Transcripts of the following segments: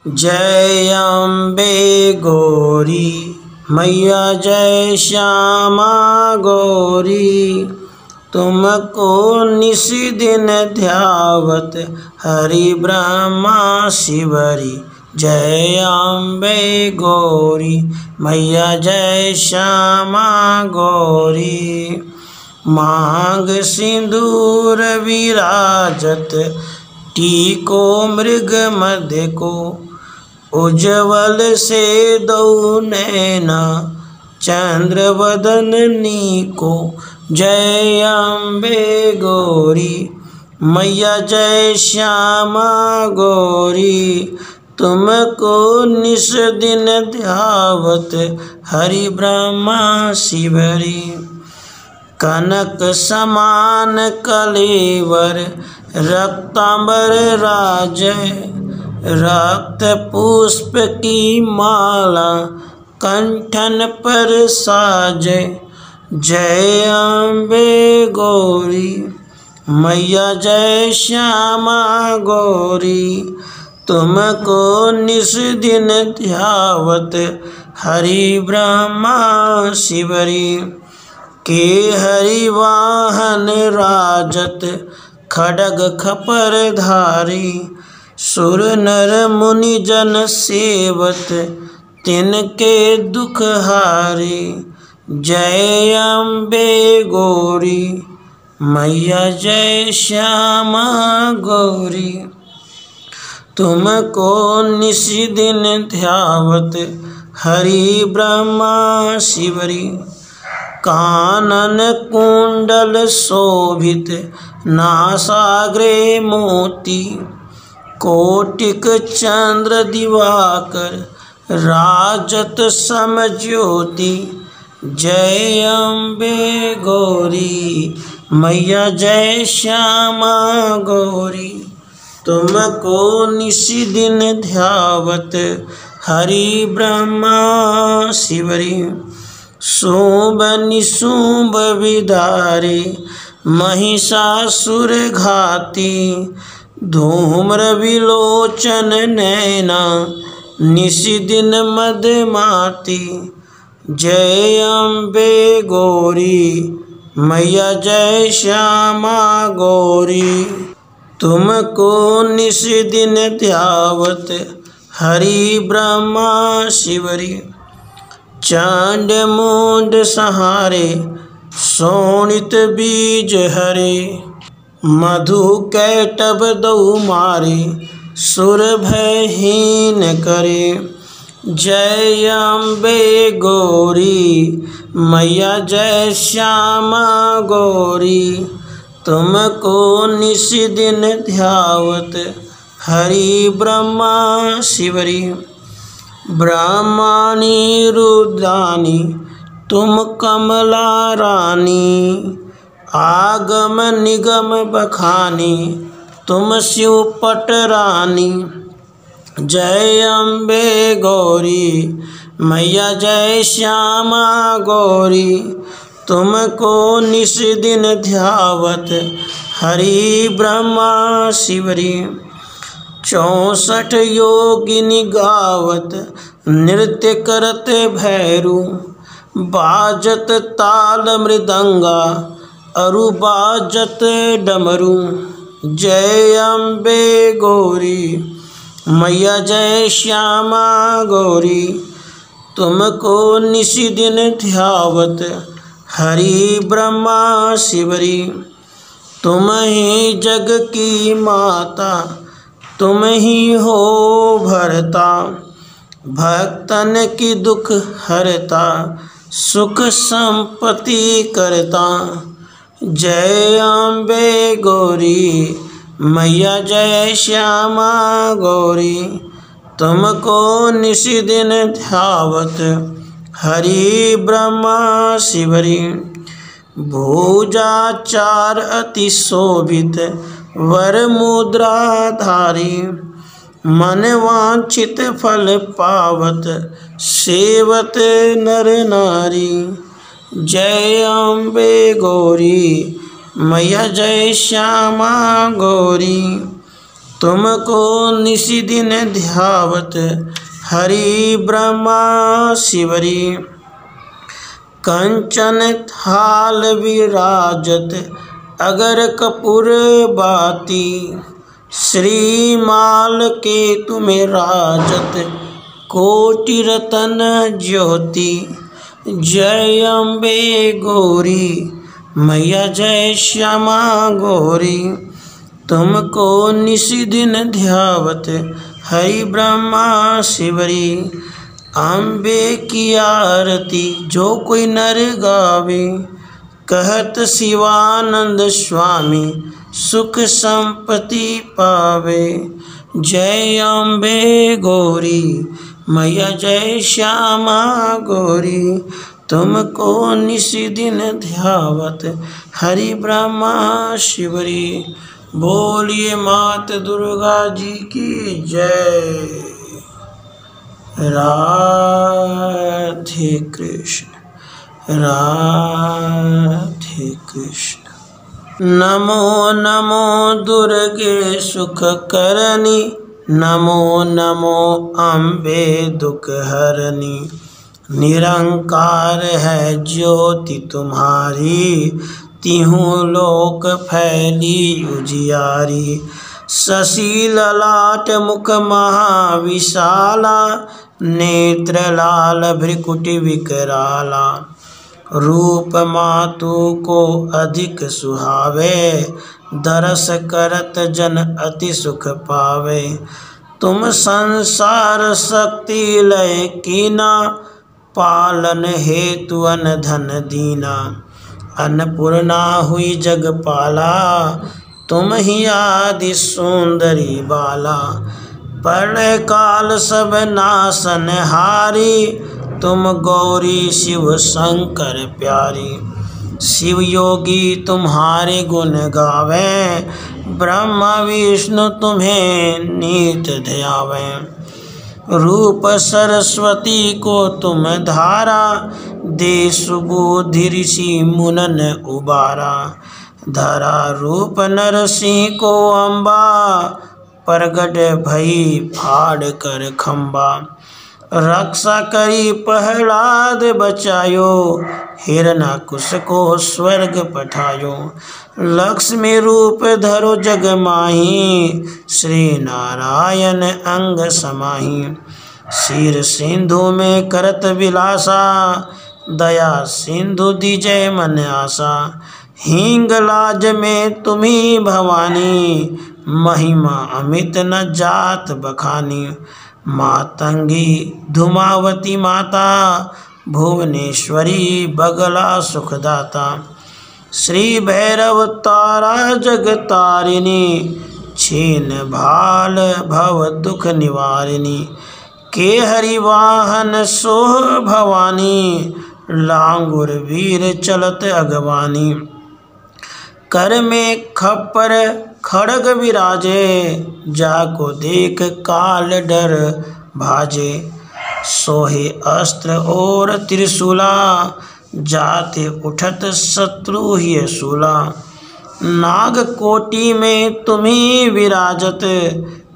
जय अम्बे गौरी मैया जय श्यामा गौरी। तुमको निश दिन ध्यावत हरि ब्रह्मा शिवरी। जय अम्बे गौरी मैया जय श्यामा गौरी। मांग सिंदूर विराजत टीको मृग मध्य को। उज्ज्वल से दो नैना चंद्र वदननी को। जय अम्बे गौरी मैया जय श्यामा गौरी। तुमको निश दिन ध्यावत हरि ब्रह्मा शिवरी। कनक समान कलेवर रक्तांबर राजय। रक्त पुष्प की माला कंठन पर साजे। जय अम्बे गौरी मैया जय श्यामा गौरी। तुमको निश दिन ध्यावत हरि ब्रह्मा शिवरी। के हरि वाहन राजत खड्ग खपर धारी। सुर नर मुनि जन सेवत तिनके दुख हारी। जय अम्बे गौरी मैया जय श्यामा गौरी। तुमको निश दिन ध्यावत हरि ब्रह्मा शिवरी। कानन कुंडल शोभित नासाग्रे मोती। कोटिक चंद्र दिवाकर राजत सम ज्योति। जय अम्बे गौरी मैया जय श्यामा गौरी। तुमको निश दिन ध्यावत हरि ब्रह्मा शिवरी। शुंभ निशुंभ विदारे महिषासुर घाती। धूम्र विलोचन नैना निश दिन मदमाती। जय अम्बे गौरी मैया जय श्यामा गौरी। तुमको निश दिन ध्यावत हरि ब्रह्मा शिवरी। चांड मूंड सहारे शोणित बीज हरे। मधु कैटभ दौ मारे सुर भयहीन करे। जय अम्बे गौरी मैया जय श्यामा गौरी। तुमको निश दिन ध्यावत हरि ब्रह्मा शिवरी। ब्रह्माणी रुद्राणी तुम कमला रानी। आगम निगम बखानी तुम शिव पट रानी। जय अम्बे गौरी मैया जय श्यामा गौरी। तुमको निश दिन ध्यावत हरि ब्रह्मा शिवरी। 64 योगिनी गावत नृत्य करत भैरू। बाजत ताल मृदंगा अरु बाजत डमरू। जय अम्बे गौरी मैया जय श्यामा गौरी। तुमको निश दिन ध्यावत हरि ब्रह्मा शिवरी। तुम ही जग की माता तुम ही हो भरता। भक्तन की दुख हरता सुख संपत्ति करता। जय अम्बे गौरी मैया जय श्यामा गौरी। तुमको निश दिन ध्यावत हरि ब्रह्मा शिवरी। भुजाचार अति शोभित वर मुद्राधारी। मन वांछित फल पावत सेवत नर नारी। जय अम्बे गौरी मैया जय श्यामा गौरी। तुमको निशिदिन ध्यावत हरि ब्रह्मा शिवरी। कंचन थाल विराजत अगर कपूर बाती, श्रीमाल के तुम्हें राजत कोटि रतन ज्योति। जय अम्बे गौरी मैया जय श्यामा गौरी। तुमको निशिदिन ध्यावत हरि ब्रह्मा शिवरी। अम्बे की आरती जो कोई नर गावे, कहत शिवानंद स्वामी सुख संपत्ति पावे। जय अम्बे गौरी मैया जय श्यामा गौरी। तुमको निशिदिन ध्यावत हरि ब्रह्मा शिवरी। बोलिए मात दुर्गा जी की जय। राधे कृष्ण राधे कृष्ण। नमो नमो दुर्गे सुख करनी, नमो नमो अम्बे दुख हरनी। निरंकार है ज्योति तुम्हारी, तिहु लोक फैली उजियारी। शशि ललाट मुख महाविशाला, नेत्र लाल भ्रिकुट विकराला। रूप मातु को अधिक सुहावे, दरस करत जन अति सुख पावे। तुम संसार शक्ति लय कीना, पालन हेतु अन धन दीना। अन्नपूर्णा हुई जगपाला, तुम ही आदि सुंदरी बाला। प्रलय काल सब नाशन हारी, तुम गौरी शिव शंकर प्यारी। शिव योगी तुम्हारे गुण गावे, ब्रह्मा विष्णु तुम्हें नित ध्यावे। रूप सरस्वती को तुम धारा, दे सुबुद्धि ऋषि मुनन उबारा। धरा रूप नरसिंह को अम्बा, प्रगट भई फाड़ कर खम्बा। रक्षा करी प्रहलाद बचायो, हिरण्यकुश को स्वर्ग पठायो। लक्ष्मी रूप धरो जग माही, श्री नारायण अंग समाही। क्षीर सिंधु में करत विलासा, दया सिंधु दिजय मन आशा। हिंगलाज में तुम्ही भवानी, महिमा अमित न जात बखानी। मातंगी धुमावती माता, भुवनेश्वरी बगला सुखदाता। श्री भैरव तारा जगतारिणी, छीन भाल भव दुख निवारिणी। के हरि वाहन सोह भवानी, लांगुर वीर चलत अगवानी। कर में खप्पर खड़ग विराजे, जाको देख काल डर भाजे। सोहे अस्त्र और त्रिशूला, जाते उठत शत्रु ही सूला। नाग कोटि में तुम्ही विराजत,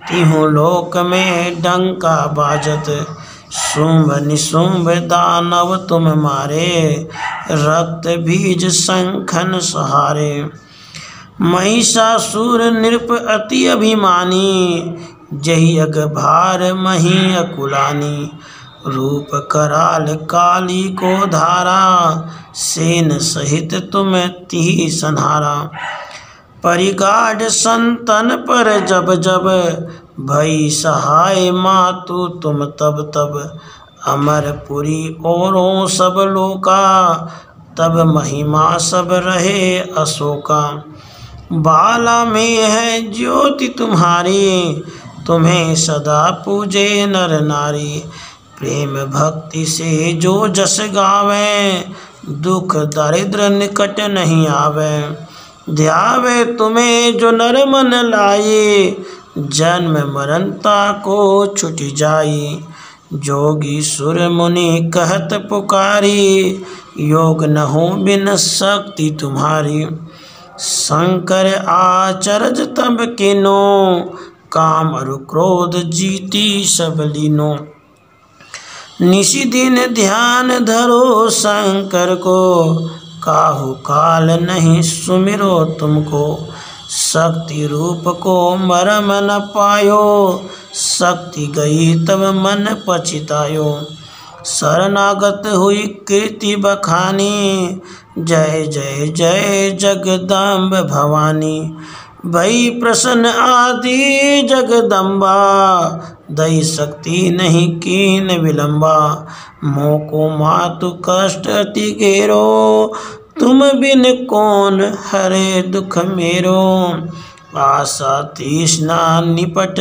तिहु लोक में डंका बाजत। शुंभ निशुंभ दानव तुम मारे, रक्त बीज शंखन सहारे। महिषासुर नृप अति अभिमानी, जही अग भार मही अकुलानी। रूप कराल काली को धारा, सेन सहित तुम तिहि संहारा। परिगाढ़ संतन पर जब जब, भई सहाय मातु तुम तब तब। अमरपुरी औरों सब लोका, तब महिमा सब रहे अशोका। बाला में है ज्योति तुम्हारी, तुम्हें सदा पूजे नर नारी। प्रेम भक्ति से जो जस गावे, दुख दरिद्र निकट नहीं आवे। ध्यावे तुम्हें जो नर मन लाए, जन्म मरनता को छुट जाई। जोगी सुर मुनि कहत पुकारी, योग न हो बिन शक्ति तुम्हारी। शंकर आचरज तब किनो, काम और क्रोध जीती सब लीनो। निशि दिन ध्यान धरो शंकर को, काहू काल नहीं सुमिरो तुमको। शक्ति रूप को मरम न पायो, शक्ति गई तब मन पछतायो। शरणागत हुई कीर्ति बखानी, जय जय जय जगदम्ब भवानी। भई प्रसन्न आदि जगदम्बा, दई शक्ति नहीं कीन विलंबा। मोको मातु कष्ट अति घेरो, तुम बिन कौन हरे दुख मेरो। आशा तृष्णा निपट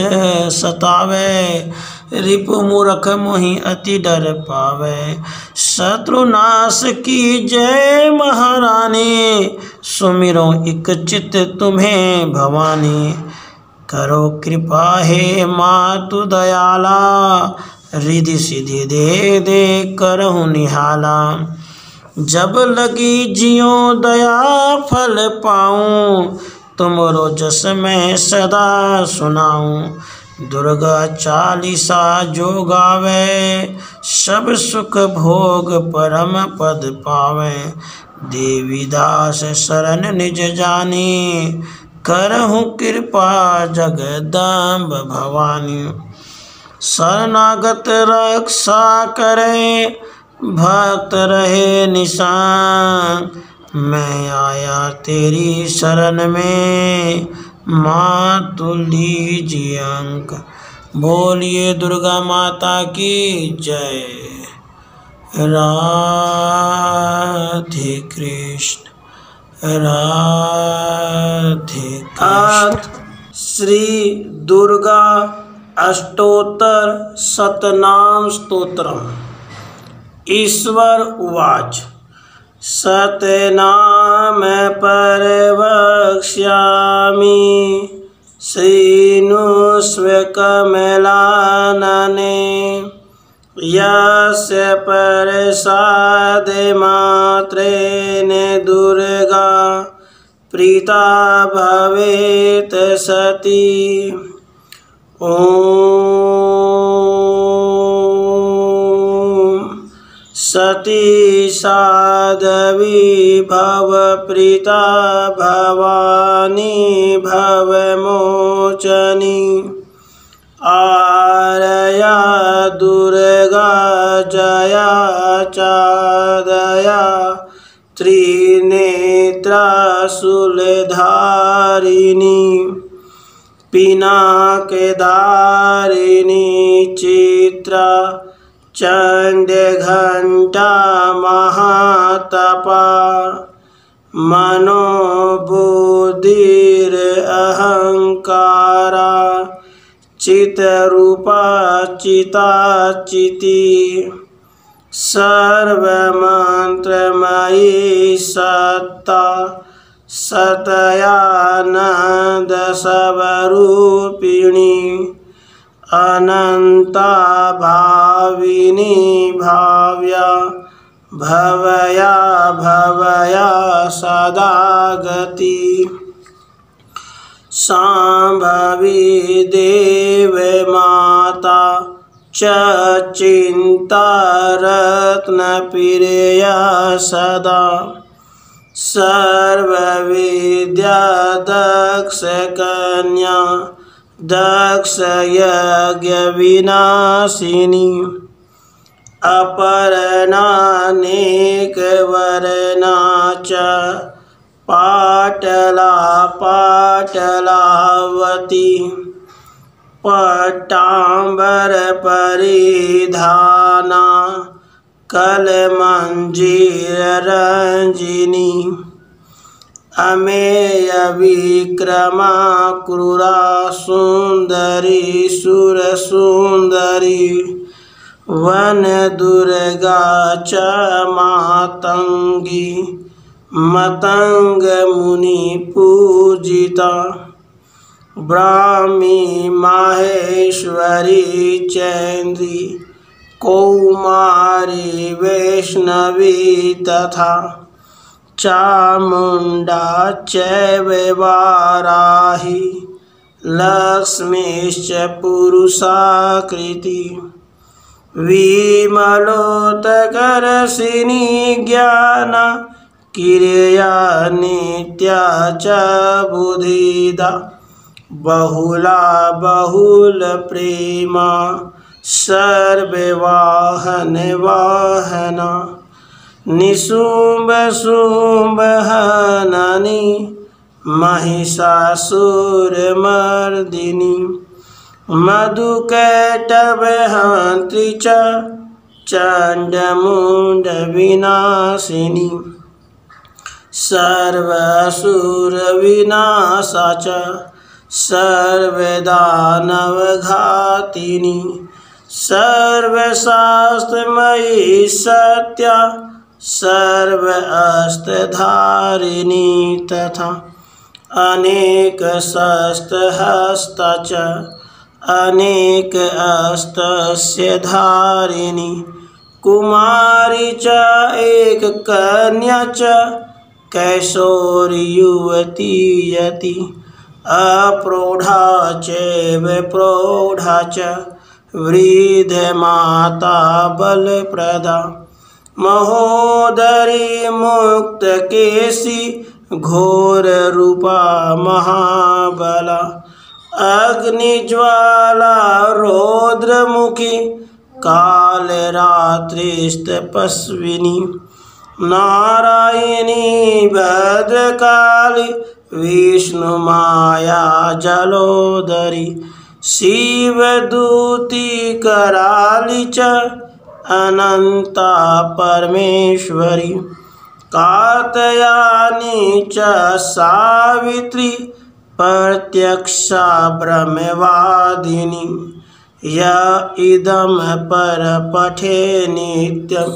सतावे, रिपु मूर्ख मोहि अति डर पावे। शत्रुनाश की जय महारानी, सुमिरो इक चित तुम्हें भवानी। करो कृपा हे मातु दयाला, रिधि सिधि दे दे करहु निहाला। जब लगी जियो दया फल पाऊं, तुमरो जस मैं सदा सुनाऊं। दुर्गा चालीसा जो गावे, सब सुख भोग परम पद पावे। देवी दास शरण निज जानी, करहु कृपा जगदम्ब भवानी। शरणागत रक्षा करे, भक्त रहे निशान। मैं आया तेरी शरण में, मातु लीजिए अंक। बोलिए दुर्गा माता की जय। राधे कृष्ण राधे कृष्ण। श्री दुर्गा अष्टोत्तर शतनाम स्तोत्रम्। ईश्वर उवाच। सतनाम परवक्ष्यामि, श्रीनुष्व कमलानने। यस्य प्रसाद मात्रेण दुर्गा, प्रीता भवेत् सती। सती साध्वी भव प्रीता, भवानी भवमोचनी। आर्या दुर्गा जया चादया, त्रिनेत्रा शूलधारिणी। पिनाकधारिणी चित्रा, चण्डघण्टा महातपा। मनोबुद्धिरहंकारा, चित्रूपा चिताचिती। सर्वमन्त्रमयी सत्ता, सतयानंद स्वरूपिणी। अनंता भाविनी भाव्या, भवया भवया सदा गति। शांभवी देव माता, च चिंता रत्न प्रिया सदा। सर्वविद्या दक्ष कन्या, दक्ष यज्ञ विनाशिनी। अपर्णानेक वर्णा च, पाटला पाटलावती। पट्टांबर परिधाना, कलमंजीर रंजिनी। अमेय विक्रमा क्रूरा सुंदरी, सुर सुंदरी। वन दुर्गा च मातंगी, मतंग मुनि पूजिता। ब्राह्मी माहेश्वरी चैन्द्री, कौमारी वैष्णवी तथा। चामुंडा चैव वाराही, लक्ष्मीश्च पुरुषाकृति विमलोत्कर्षिणी ज्ञान क्रिया नित्या च बुधिदा बहुला बहुल प्रेमा सर्ववाहन वाहना निशुम्भ शुम्भ हननी महिषासुरमर्दिनी मधुकैटभहन्त्री च चण्डमुण्डविनाशिनी सर्वासुरविनाशा च सर्वदानवघातिनी सर्वशास्त्रमयी सत्या सर्व अस्त्रधारिणी तथा अनेक शस्त्रहस्ता च अनेक अस्त्रस्य धारिणी कुमारी च एक कन्या च कैशोरयुवती यति अप्रौढ़ा चैव प्रौढ़ा च वृद्धमाता बलप्रदा महोदरी मुक्तकेशी घोररूपा महाबला अग्निज्वाला रौद्रमुखी कालरात्रिस्तपस्विनी नारायणी भद्रकाली विष्णुमाया जलोदरी शिवदूती कराली च अनंता परमेश्वरी कात्यायनी च सावित्री प्रत्यक्षा ब्रह्मवादिनी य इदं पर पठे नित्यं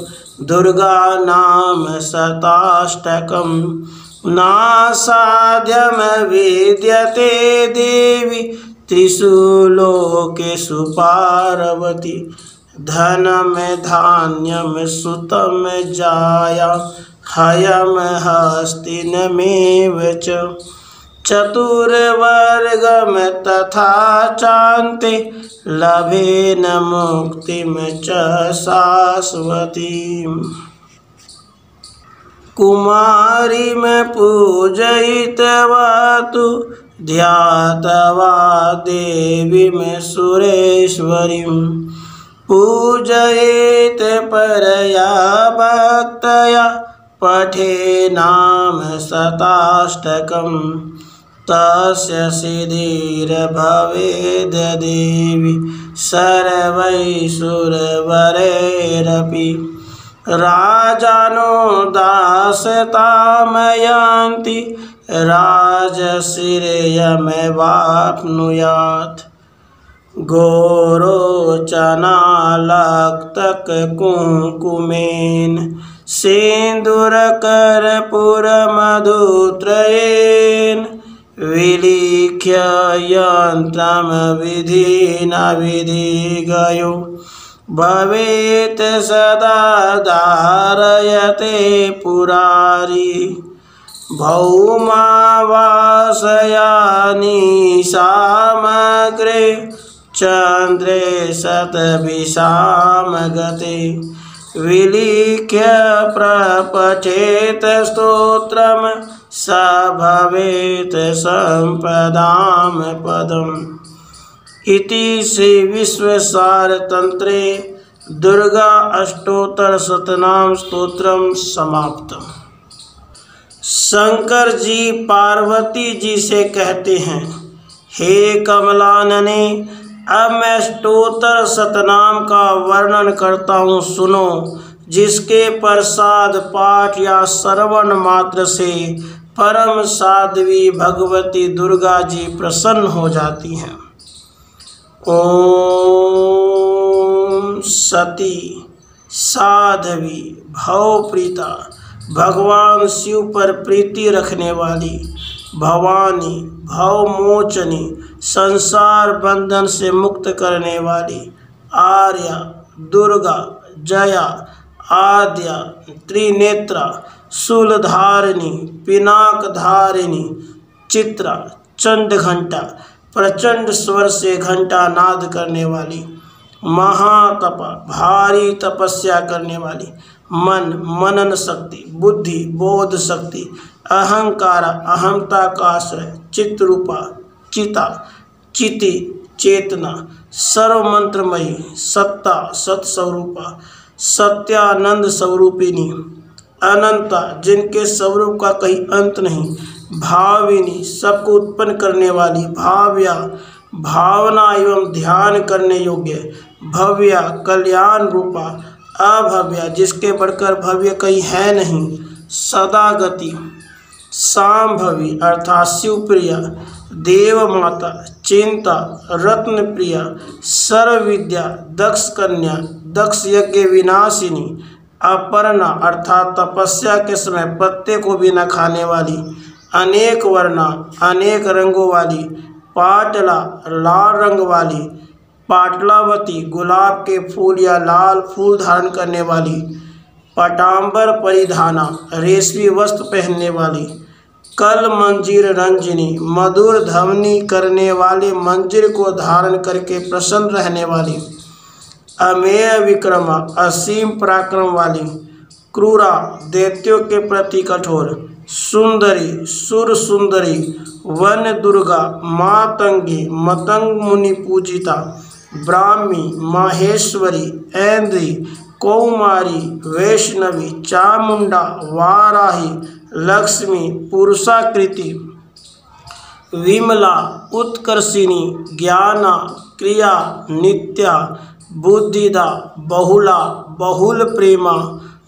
दुर्गा नाम शताष्टकं नासाध्यं विद्यते देवी त्रिषु लोकेषु पार्वती धनम धान्यम सुतम जाया हयम हस्तिनमेव च चतुर्वर्गम तथा चान्ते लभेन मुक्तिम च शाश्वतीम् कुमारीं पूजयित्वा तु ध्यात्वा देवीं सुरेश्वरीं पूजयेत् परया भक्तया पठे नाम शताष्टकं तस्य सिद्धिर्भवेद् देवी सर्वैश्वर्यैरपि राजानो दासतां यान्ति राजश्रियमेवाप्नुयात् गोरोचनालक्तककुङ्कुमेन सिन्दूरकर्पूरमधुत्रयेन विलिख्य यन्त्रं विधिना विधिगयो भवेत् सदा धारयते पुरारी भौमावासयानि सामग्रे चन्द्रे शतभिषां गते विलिख्य प्रपठेत स्तोत्रं स भवेत् सम्पदां पदम् इति श्री विश्वसारतंत्रे दुर्गा अष्टोत्तर शतनाम स्तोत्रम समाप्तम्। शंकर जी पार्वती जी से कहते हैं, हे कमलानने, अब मैं स्तोत्र शतनाम का वर्णन करता हूँ, सुनो, जिसके प्रसाद पाठ या श्रवण मात्र से परम साध्वी भगवती दुर्गा जी प्रसन्न हो जाती हैं। ओम सती साध्वी भवप्रीता, भगवान शिव पर प्रीति रखने वाली, भवानी भवमोचनी, संसार बंधन से मुक्त करने वाली, आर्या, दुर्गा, जया, आद्या, त्रिनेत्रा, शूलधारिणी, पिनाकधारिणी, चित्रा, चंडघंटा, प्रचंड स्वर से घंटा नाद करने वाली, महातपा भारी तपस्या करने वाली, मन मनन शक्ति, बुद्धि बोध शक्ति, अहंकार अहमता का आश्रय, चित्रूपा चिता चिति चेतना, सर्वमंत्रमयी सत्ता सत्स्वरूपा, सत्यानंद स्वरूपिणी, अनंता जिनके स्वरूप का कहीं अंत नहीं, भाविनी सबको उत्पन्न करने वाली, भाव्या भावना एवं ध्यान करने योग्य, भव्या कल्याण रूपा, अभव्या जिसके बढ़कर भव्य कहीं है नहीं, सदा गति, सांभवी अर्थात शिवप्रिया, देव माता, चिंता, रत्न प्रिया, सर्वविद्या, दक्ष कन्या, दक्ष यज्ञ विनाशिनी, अपर्णा अर्थात तपस्या के समय पत्ते को भी न खाने वाली, अनेक वर्णा अनेक रंगों वाली, पाटला लाल रंग वाली, पाटलावती गुलाब के फूल या लाल फूल धारण करने वाली, पटाम्बर परिधाना रेशमी वस्त्र पहनने वाली, कल मंजीर रंजनी मधुर ध्वनि करने वाले मंजीर को धारण करके प्रसन्न रहने वाली, अमेय विक्रमा असीम पराक्रम वाली, क्रूरा दैत्यों के प्रति कठोर, सुंदरी सुर सुंदरी, वन दुर्गा मातंगी मतंग मुनि पूजिता, ब्राह्मी माहेश्वरी, ऐन्द्री कौमारी, वैष्णवी, चामुंडा, वाराही, लक्ष्मी, पुरुषाकृति, विमला, उत्कर्षिणी, ज्ञाना, क्रिया, नित्या, बुद्धिदा, बहुला, बहुल प्रेमा,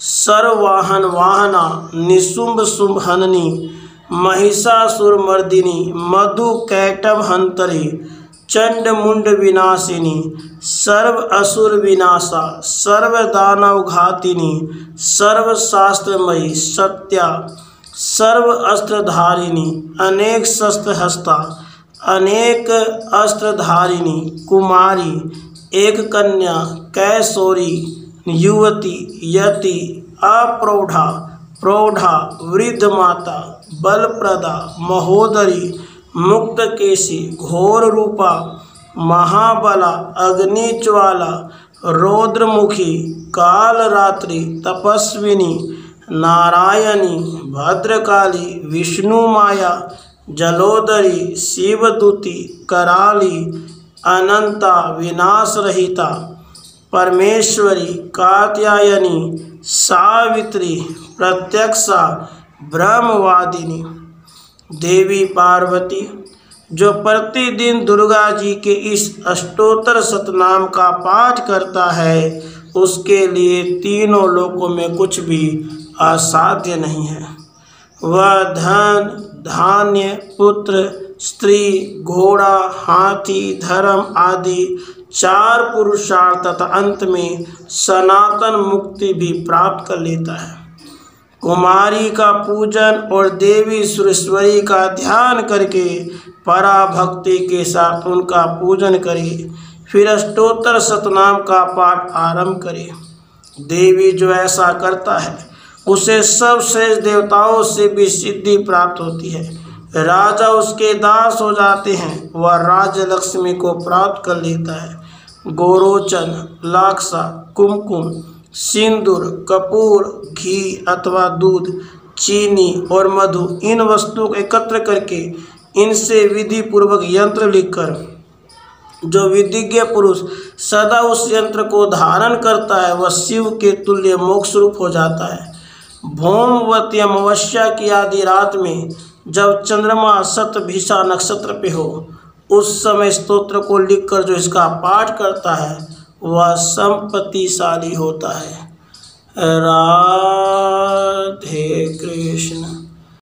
सर्ववाहन वाहना, निशुंभ शुंभहननी, महिषासुरमर्दिनी, मधु कैटभ हंतरी, चंड मुंड विनाशिनी, सर्व असुर विनाशा, सर्व दानव घातिनी, सर्व शास्त्रमयी, सत्या, सर्व अस्त्रधारिणी, अनेक शस्त्र हस्ता, अनेक अस्त्रधारिणी, कुमारी, एक कन्या, कैशोरी, युवती, यति, अप्रौढ़ा, प्रौढ़ा, वृद्ध माता, बलप्रदा, महोदरी, मुक्त केशी, घोर रूपा, महाबला, अग्निज्वाला, रौद्रमुखी, कालरात्रि, तपस्विनी, नारायणी, भद्रकाली, विष्णु माया, जलोदरी, शिवदूती, कराली, अनंता, विनाश रहिता, परमेश्वरी, कात्यायनी, सावित्री, प्रत्यक्षा, ब्रह्मवादिनी, देवी पार्वती जो प्रतिदिन दुर्गा जी के इस अष्टोत्तर शतनाम का पाठ करता है उसके लिए तीनों लोकों में कुछ भी असाध्य नहीं है। वह धन धान्य पुत्र स्त्री घोड़ा हाथी धर्म आदि चार पुरुषार्थ तथा अंत में सनातन मुक्ति भी प्राप्त कर लेता है। कुमारी का पूजन और देवी सुरेश्वरी का ध्यान करके पराभक्ति के साथ उनका पूजन करे, फिर अष्टोत्तर शतनाम का पाठ आरंभ करे। देवी जो ऐसा करता है उसे सब श्रेष्ठ देवताओं से भी सिद्धि प्राप्त होती है। राजा उसके दास हो जाते हैं, वह राज्य लक्ष्मी को प्राप्त कर लेता है। गोरोचन लाक्षा कुमकुम सिंदूर कपूर घी अथवा दूध चीनी और मधु इन वस्तुओं को एकत्र करके इनसे विधि पूर्वक यंत्र लिखकर जो विधिज्ञ पुरुष सदा उस यंत्र को धारण करता है वह शिव के तुल्य मोक्ष रूप हो जाता है। भौमवती अमावस्या की आधी रात में जब चंद्रमा शतभिषा नक्षत्र पे हो उस समय स्तोत्र को लिखकर जो इसका पाठ करता है वह संपत्तिशाली होता है। राधे कृष्ण।